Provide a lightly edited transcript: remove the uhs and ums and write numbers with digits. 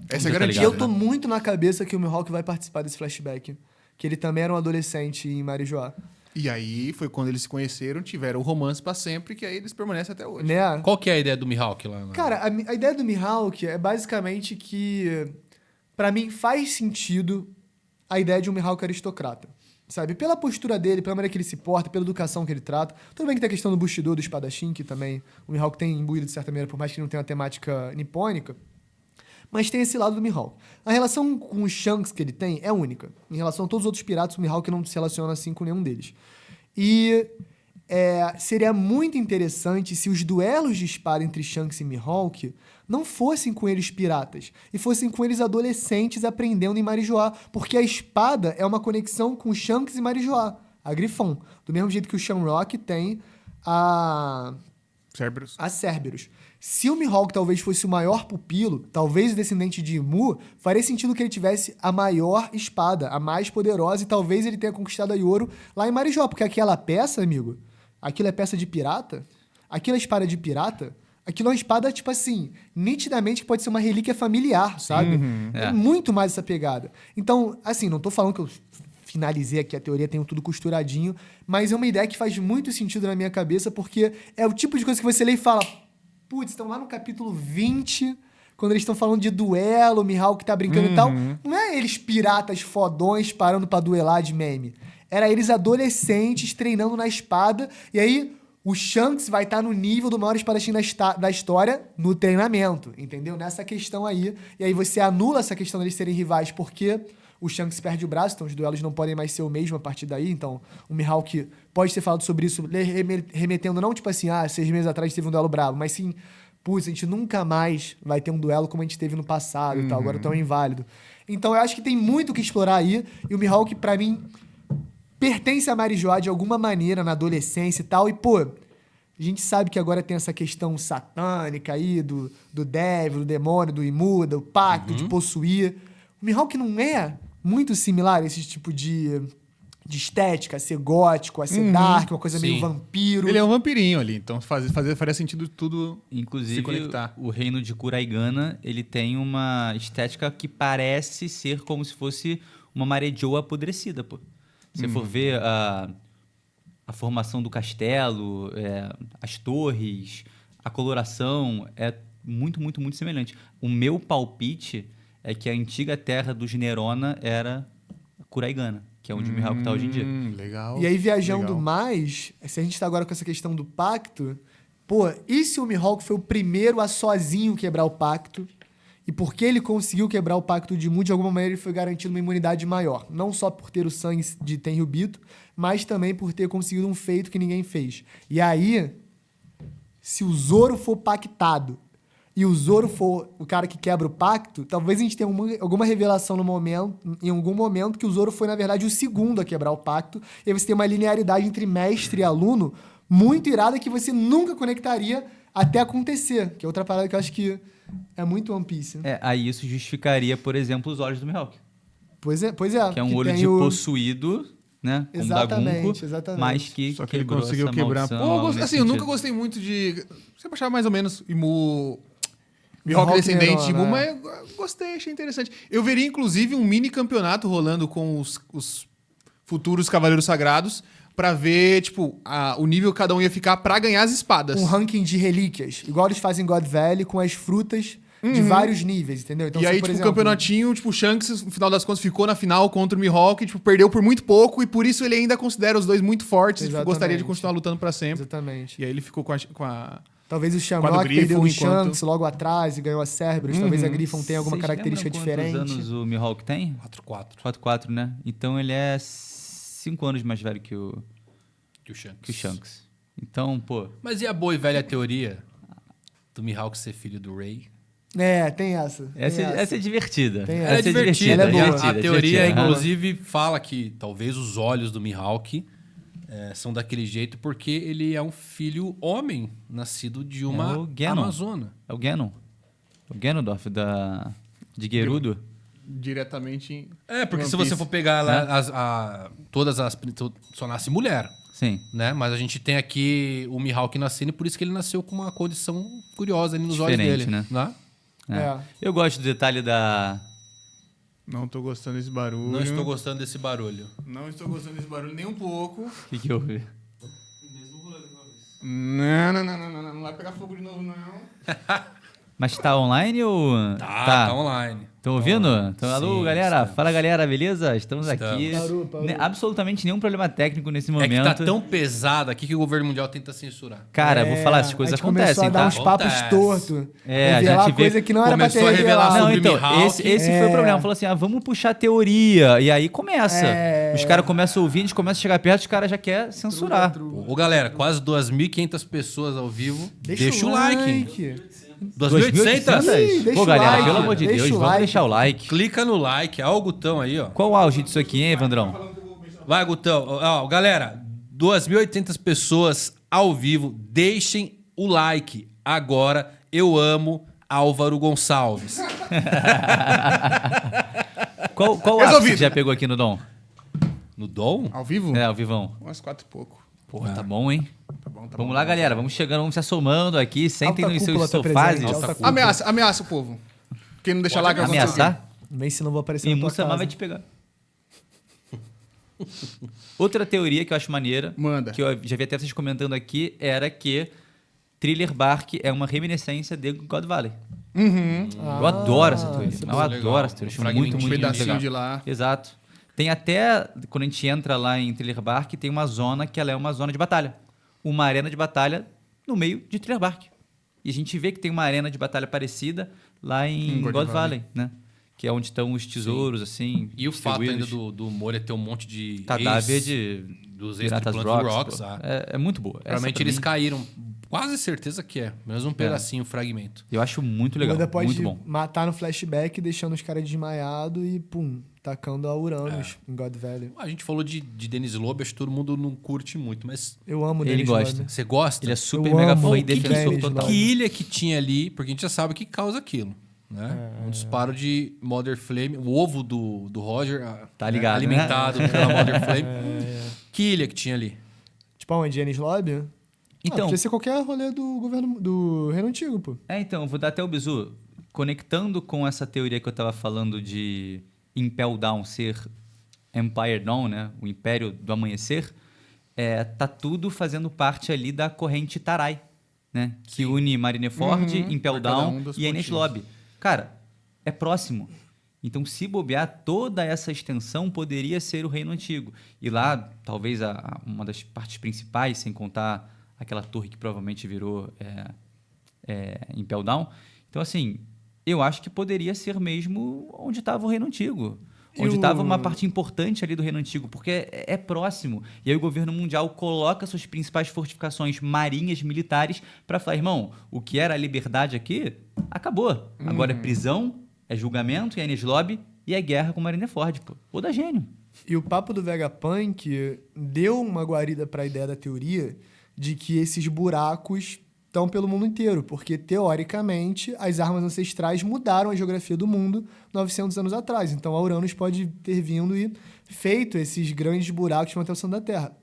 Essa é tá garantida. ligado, E eu tô né? muito na cabeça que o Mihawk vai participar desse flashback. Que ele também era um adolescente em Marijoá. E aí foi quando eles se conheceram, tiveram o romance pra sempre, que aí eles permanecem até hoje. Né? Qual que é a ideia do Mihawk lá? Cara, a ideia do Mihawk é basicamente que, pra mim, faz sentido a ideia de um Mihawk aristocrata. Sabe? Pela postura dele, pela maneira que ele se porta, pela educação que ele trata. Tudo bem que tem a questão do Bushido, do espadachim, que também o Mihawk tem imbuído de certa maneira, por mais que não tenha uma temática nipônica. Mas tem esse lado do Mihawk. A relação com os Shanks que ele tem é única. Em relação a todos os outros piratas, o Mihawk não se relaciona assim com nenhum deles. E seria muito interessante se os duelos de espada entre Shanks e Mihawk não fossem com eles piratas, e fossem com eles adolescentes aprendendo em Marijoá, porque a espada é uma conexão com Shanks e Marijoá, a Griffon, do mesmo jeito que o Shamrock tem a Cerberus. Cerberus. Se o Mihawk talvez fosse o maior pupilo, talvez o descendente de Mu, faria sentido que ele tivesse a maior espada, a mais poderosa, e talvez ele tenha conquistado a Yoro lá em Marijoá, porque aquela peça, amigo, aquilo é peça de pirata, aquilo é espada de pirata, aquilo é uma espada, tipo assim, nitidamente que pode ser uma relíquia familiar, sabe? É muito mais essa pegada. Então, assim, não tô falando que eu finalizei aqui a teoria, tenho tudo costuradinho, mas é uma ideia que faz muito sentido na minha cabeça, porque é o tipo de coisa que você lê e fala, putz, estão lá no capítulo 20, quando eles estão falando de duelo, o Mihawk tá brincando e tal. Não é eles piratas fodões parando pra duelar de meme. Era eles adolescentes treinando na espada, e aí o Shanks vai estar no nível do maior espadachim da história no treinamento, entendeu? Nessa questão aí. E aí você anula essa questão deles serem rivais, porque o Shanks perde o braço, então os duelos não podem mais ser o mesmo a partir daí. Então, o Mihawk pode ter falado sobre isso, remetendo não tipo assim, 6 meses atrás teve um duelo brabo, mas sim, putz, a gente nunca mais vai ter um duelo como a gente teve no passado e tal, agora tão inválido. Então, eu acho que tem muito o que explorar aí, e o Mihawk, pra mim, pertence a Marijoá de alguma maneira na adolescência e tal, e pô, a gente sabe que agora tem essa questão satânica aí, do Devil, do demônio, do Imu, do pacto, de possuir. O Mihawk não é muito similar a esse tipo de estética, a ser gótico, a ser dark, uma coisa meio Sim. vampiro. Ele é um vampirinho ali, então faria sentido tudo se Inclusive, conectar. o reino de Kuraigana, ele tem uma estética que parece ser como se fosse uma Marejoa apodrecida, pô. Se você for ver a formação do castelo, as torres, a coloração, é muito, muito, muito semelhante. O meu palpite é que a antiga terra dos Nerona era Kuraigana, que é onde o Mihawk tá hoje em dia. Legal. E aí, viajando legal. mais, se a gente tá agora com essa questão do pacto, pô, e se o Mihawk foi o primeiro a sozinho quebrar o pacto? E porque ele conseguiu quebrar o pacto de Mu, de alguma maneira ele foi garantido uma imunidade maior. Não só por ter o sangue de Tenryubito, mas também por ter conseguido um feito que ninguém fez. E aí, se o Zoro for pactado e o Zoro for o cara que quebra o pacto, talvez a gente tenha alguma revelação em algum momento que o Zoro foi, na verdade, o segundo a quebrar o pacto. E aí você tem uma linearidade entre mestre e aluno muito irada que você nunca conectaria até acontecer. Que é outra parada que eu acho que é muito One Piece. Aí isso justificaria, por exemplo, os olhos do Mihawk. Pois é. Que é um olho tem de possuído, né? Como Exatamente, Dagunko, exatamente. mas que Só que ele quebrou conseguiu essa quebrar. maldição, Pô, algo nesse assim, eu nunca sentido. gostei muito de. Você achava mais ou menos Mihawk Mihawk descendente de Nerona, Mu, mas eu gostei, achei interessante. Eu veria, inclusive, um mini campeonato rolando com os futuros Cavaleiros Sagrados pra ver, tipo, o nível que cada um ia ficar pra ganhar as espadas. Um ranking de relíquias, igual eles fazem em God Valley, com as frutas de vários níveis, entendeu? Então, E aí, por tipo, o exemplo, campeonatinho, tipo, o Shanks, no final das contas, ficou na final contra o Mihawk, tipo, perdeu por muito pouco, e por isso ele ainda considera os dois muito fortes, e tipo, gostaria de Exatamente. continuar lutando pra sempre. Exatamente. E aí ele ficou com a... Talvez o Quando Shamrock o Griffon, perdeu o enquanto- Shanks logo atrás e ganhou a Cerberus. Talvez a Griffon tenha alguma Vocês característica lembram diferente. Quantos anos o Mihawk tem? 4-4 4, né? Então ele é 5 anos mais velho que o que o Shanks. Shanks. Então, pô... Mas e a boa e velha teoria do Mihawk ser filho do Ray? Tem essa. Essa é divertida. Tem Ela é essa. divertida. Ela é boa. A teoria, divertida. inclusive, fala que talvez os olhos do Mihawk são daquele jeito porque ele é um filho homem nascido de uma o Genon. amazona. É o Ganon. O Ganondorf de Gerudo. diretamente em... Porque One se você Piece. for pegar lá todas as... Só nasce mulher, Sim. né? Mas a gente tem aqui o Mihawk nascendo e por isso que ele nasceu com uma condição curiosa ali nos olhos Diferente, dele. né? É. Eu gosto do detalhe da... Não tô gostando desse barulho. Não estou gostando desse barulho. Não estou gostando desse barulho nem um pouco. O que houve? Não vai pegar fogo de novo, não. Mas tá online ou... Tá online. Estão ouvindo? Então, alô, Sim, galera. estamos. Fala, galera, beleza? Estamos aqui. Parou. Absolutamente nenhum problema técnico nesse É momento. que tá tão pesado aqui que o governo mundial tenta censurar. Cara, eu vou falar, essas coisas a gente começou acontecem, a dar tá? uns papos Acontece. tortos. É, a revelar gente vê- coisa que não era pra ter começou a revelar revelado. Não, sobre então, Mihawk. esse foi o problema. Falou assim, vamos puxar teoria. E aí começa. Os caras começam a ouvir, a gente começa a chegar perto, os caras já querem censurar. Ô, galera, quase 2.500 pessoas ao vivo. Deixa o like. 2.800? Ih, deixa Pô, o galera, like, pelo amor de deixa Deus, o vamos like. deixar o like. Clica no like. Olha o Gutão aí, ó. Qual o auge disso aqui, hein, Evandrão? Vai, Gutão. Ó, galera, 2.800 pessoas ao vivo. Deixem o like. Agora, eu amo Álvaro Gonçalves. Qual app Resolvido. você já pegou aqui no Dom? No Dom? Ao vivo? É, ao vivão. Umas 4 e pouco. Porra, tá bom, hein? Tá bom. Vamos lá, galera. Vamos chegando, vamos se assomando aqui. Sentem Alta nos cúpula seus tá sofás. presente, e- alta cúpula. Ameaça o povo. Quem não deixa Pode like vai acontecer o quê? Ameaçar? Vem se não vou aparecer E na tua Mussama casa. vai te pegar. Outra teoria que eu acho maneira, Manda. que eu já vi até vocês comentando aqui, era que Thriller Bark é uma reminiscência de God Valley. Eu adoro essa teoria. isso é Eu bom. adoro Legal. essa teoria. Acho Um muito, fragmentinho, muito, Um muito pedacinho legal. de lá. Exato. Tem até, quando a gente entra lá em Thriller Bark, tem uma zona que ela é uma zona de batalha. Uma arena de batalha no meio de Thriller Bark. E a gente vê que tem uma arena de batalha parecida lá em God Valley, né? Que é onde estão os tesouros, assim. E o fato ainda distribuídos. do Moria ter um monte de Cadáver ex- de dos Piratas ex-tripulantes do Rocks. Rocks. pô. É muito boa. Essa, Provavelmente pra eles mim, caíram. Quase certeza que é. Menos um pedacinho, um fragmento. Eu acho muito legal. Ainda pode Muito bom. matar no flashback, deixando os caras desmaiados e, pum, tacando a Uranus em God Valley. A gente falou de Denis Lobo, acho que todo mundo não curte muito, mas Eu amo Ele Dennis gosta. Lobby. você gosta? Ele é super Eu mega amo fã e o defensor Dennis total. Lobby. Que ilha que tinha ali, porque a gente já sabe o que causa aquilo. Né? Um disparo de Mother Flame, o ovo do Roger Tá ligado, né? alimentado pela Mother Flame. Que ilha que tinha ali? Tipo, onde? Dennis Lobby? Então, Podia ser qualquer rolê do governo do Reino Antigo, pô. então, vou dar até o bizu. Conectando com essa teoria que eu tava falando de Impel Down ser Empire Dawn, né? O Império do Amanhecer, tá tudo fazendo parte ali da corrente Tarai, né? Que une Marineford, Impel pra cada Down um dos e Enies pontinhos. Lobby. Cara, é próximo. Então, se bobear, toda essa extensão poderia ser o Reino Antigo. E lá, talvez uma das partes principais, sem contar aquela torre que provavelmente virou Impel Down. Então, assim, eu acho que poderia ser mesmo onde estava o Reino Antigo. Onde estava uma parte importante ali do Reino Antigo, porque é próximo. E aí o governo mundial coloca suas principais fortificações marinhas, militares, para falar, irmão, o que era a liberdade aqui, acabou. Agora é prisão, é julgamento, é Enies Lobby e é guerra com Marineford, pô. Ou da gênio. E o papo do Vegapunk deu uma guarida para a ideia da teoria de que esses buracos estão pelo mundo inteiro, porque, teoricamente, as armas ancestrais mudaram a geografia do mundo 900 anos atrás. Então, a Uranus pode ter vindo e feito esses grandes buracos de manutenção da Terra.